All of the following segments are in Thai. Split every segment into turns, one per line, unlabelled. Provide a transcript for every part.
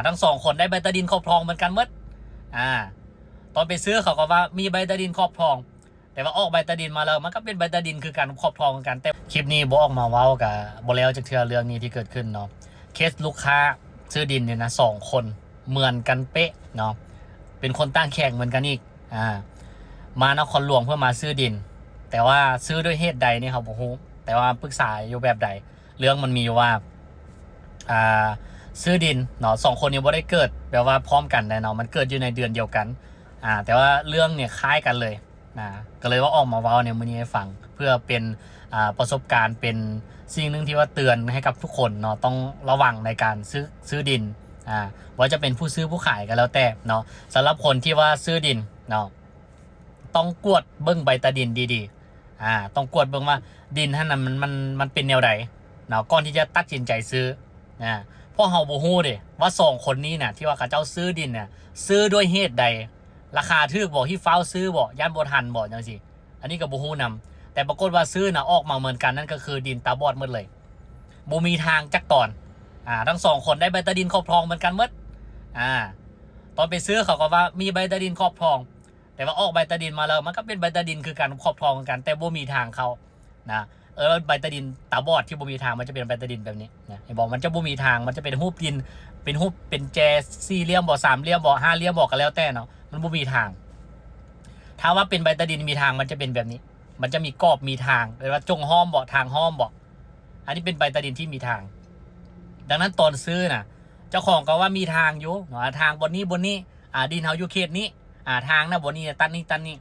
ทั้งสองคนได้ใบใต้ดินครอบครองเหมือนกันหมดตอนไปซื้อเขาก็ว่ามีใบใต้ดินครอบครองแต่ว่าออกใบใต้ดินมาแล้วมันก็เป็นใบใต้ดินคือการครอบครองกันแต่คลิปนี้บอกออกมาเว้ากับบอกแล้วจากเทือเรื่องนี้ที่เกิดขึ้นเนาะเคสลูกค้าซื้อดินเนี่ยนะ2 คนเหมือนกันเป๊ะเนาะเป็นคนตั้งแข่งเหมือนกันอีกมานครหลวงเพื่อมาซื้อดินแต่ว่าซื้อด้วยเหตุใดนี่ครับผมแต่ว่าปรึกษาอยู่แบบใดเรื่องมันมีอยู่ว่าซื้อดินเนาะ2 คนนี้บ่ได้เกิดแบบว่าพร้อมกันเนาะมันเกิดอยู่ในเดือนเดียวกันแต่ว่าเรื่องเนี่ยคล้ายกันเลยก็เลยว่าออกมาเว้าเนี่ยมื้อนี้ให้ฟังเพื่อเป็นประสบการณ์เป็นสิ่งหนึ่งที่ว่าเตือนให้กับทุกคนเนาะต้องระวังในการซื้อดินว่าจะเป็นผู้ซื้อผู้ขายกันแล้วแต่เนาะสำหรับคนที่ว่าซื้อดินเนาะต้องกวดเบิ้งใบตาดินดีๆต้องกวดเบิ้งว่าดินท่านนั้นมันเป็นแนวใดเนาะก่อนที่จะตัดสินใจซื้อเพราะเฮาบ่ฮู้เด้ว่า2 คนนี้น่ะที่ว่าเขาเจ้าซื้อดินเนี่ยซื้อด้วยเหตุใดราคาถูกบ่ที่ฟ้าวซื้อบ่ย่านบ่ทันบ่จังซี่อันนี้ก็บ่ฮู้นำแต่ปรากฏว่าซื้อน่ะออกมาเหมือนกันนั่นก็คือดินตาบอดหมดเลยบ่มีทางจักตอนทั้ง2 คนได้ใบตาดินครอบครองเหมือนกันหมดตอนไปซื้อเขาก็ว่ามีใบตาดินครอบครองแต่ว่าออกใบตาดินมาแล้วมันก็เป็นใบตาดินคือการครอบครองกันแต่บ่มีทางเขาใบตาดินตาบอดที่บ่มีทางมันจะเป็นใบตาดินแบบนี้เห็นบอกมันจะบ่มีทางมันจะเป็นรูปดินเป็นรูปเป็นแจ4 เหลี่ยมบ่3 เหลี่ยมบ่5 เหลี่ยมบ่ก็แล้วแต่เนาะมันบ่มีทางถ้าว่าเป็นใบตาดินมีทางมันจะเป็นแบบนี้มันจะมีกรอบมีทางหรือว่าจงห้อมบ่ทางห้อมบ่อันนี้เป็นใบตาดินที่มีทางดังนั้นตอนซื้อน่ะเจ้าของก็ว่ามีทางอยู่ทางบนนี้ดินเฮาอยู่เขตนี้ทางนะบนนี้ตันนี้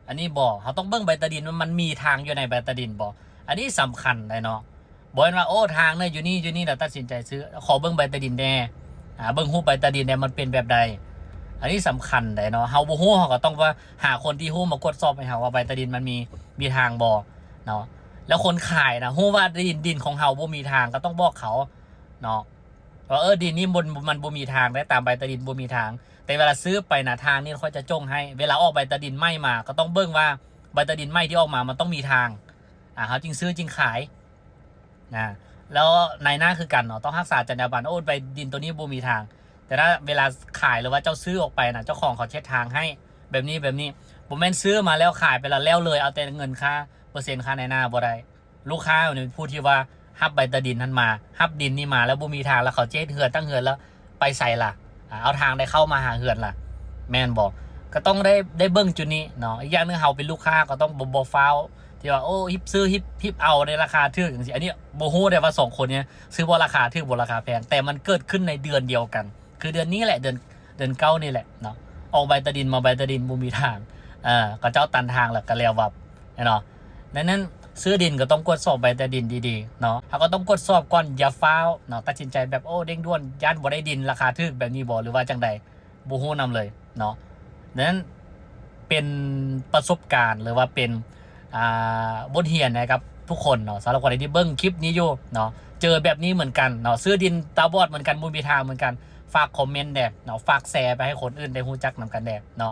อันนี้บ่เขาต้องเบิ่งใบตาดินว่ามันมีทางอยู่ในใบตาดินบ่อันนี้สำคัญเลยเนาะบอกว่าโอ้ทางเนี่ยอยู่นี่เราตัดสินใจซื้อขอเบิ่งใบตาดินแน่เบิ่งรูปใบตาดินเนี่ยมันเป็นแบบใดอันนี้สำคัญเลยเนาะเฮาบ่ฮู้เฮาก็ต้องว่าหาคนที่ฮู้มากดสอบให้เฮาว่าใบตาดินมันมีทางบ่เนาะแล้วคนขายนะฮู้ว่าดินของเฮาบ่มีทางก็ต้องบอกเขาเนาะว่าดินนี่มันบ่มีทางได้ตามใบตาดินบ่มีทางแต่เวลาซื้อไปนะทางนี่เขาจะจงให้เวลาออกใบตาดินไหม้มาก็ต้องเบิ่งว่าใบตาดินไหม้ที่ออกมามันต้องมีทางเขาจริงซื้อจริงขายแล้วในหน้าคือกันเนาะต้องรักษาจรรยาบรรณใบดินตัวนี้บ่มีทางแต่ถ้าเวลาขายหรือว่าเจ้าซื้อออกไปนะเจ้าของเขาเช็ดทางให้แบบนี้ผมแม่นซื้อมาแล้วขายไปแล้วเลยเอาแต่เงินค่าเปอร์เซ็นต์ค่าในหน้าบ่ได้ลูกค้าเนี่ยพูดที่ว่าฮับใบตาดินนั้นมาฮับดินนี่มาแล้วบ่มีทางแล้วเขาเช็ดเหือนตั้งเหือนแล้วไปใส่ล่ะเอาทางได้เข้ามาหาเหือนล่ะแม่นบอกก็ต้องได้เบิ้งจุดนี้เนาะอีกอย่างนึงเฮาเป็นลูกค้าก็ต้องบ่ฟาวที่ว่าฮิปซื้อฮิปเอาในราคาถูกอย่างนี้อันนี้บ่ฮู้ได้ว่า2 คนนี้ซื้อบ่ราคาถูกบ่ราคาแพงแต่มันเกิดขึ้นในเดือนเดียวกันคือเดือนนี้แหละเดือน9นี่แหละเนาะออกใบตาดินมาใบตาดินบ่มีทางก็เจ้าตันทางแล้วก็แล้ววับเนาะดังนั้นซื้อดินก็ต้องกดสอบใบตาดินดีๆเนาะเขาก็ต้องกดสอบก่อนอย่าฟ้าวเนาะตัดสินใจแบบเด้งด่วนย่านบ่ได้ดินราคาถูกแบบนี้บ่หรือว่าจังใดบ่ฮู้นำเลยเนาะดังนั้นเป็นประสบการณ์หรือว่าเป็นบทเรียนนะครับทุกคนเนาะสำหรับคนที่เบิ้งคลิปนี้อยู่เนาะเจอแบบนี้เหมือนกันเนาะซื้อดินตาบอดเหมือนกันบ่มีทางเหมือนกันฝากคอมเมนต์แดบเนาะฝากแชร์ไปให้คนอื่นได้รู้จักนำกันแดบเนาะ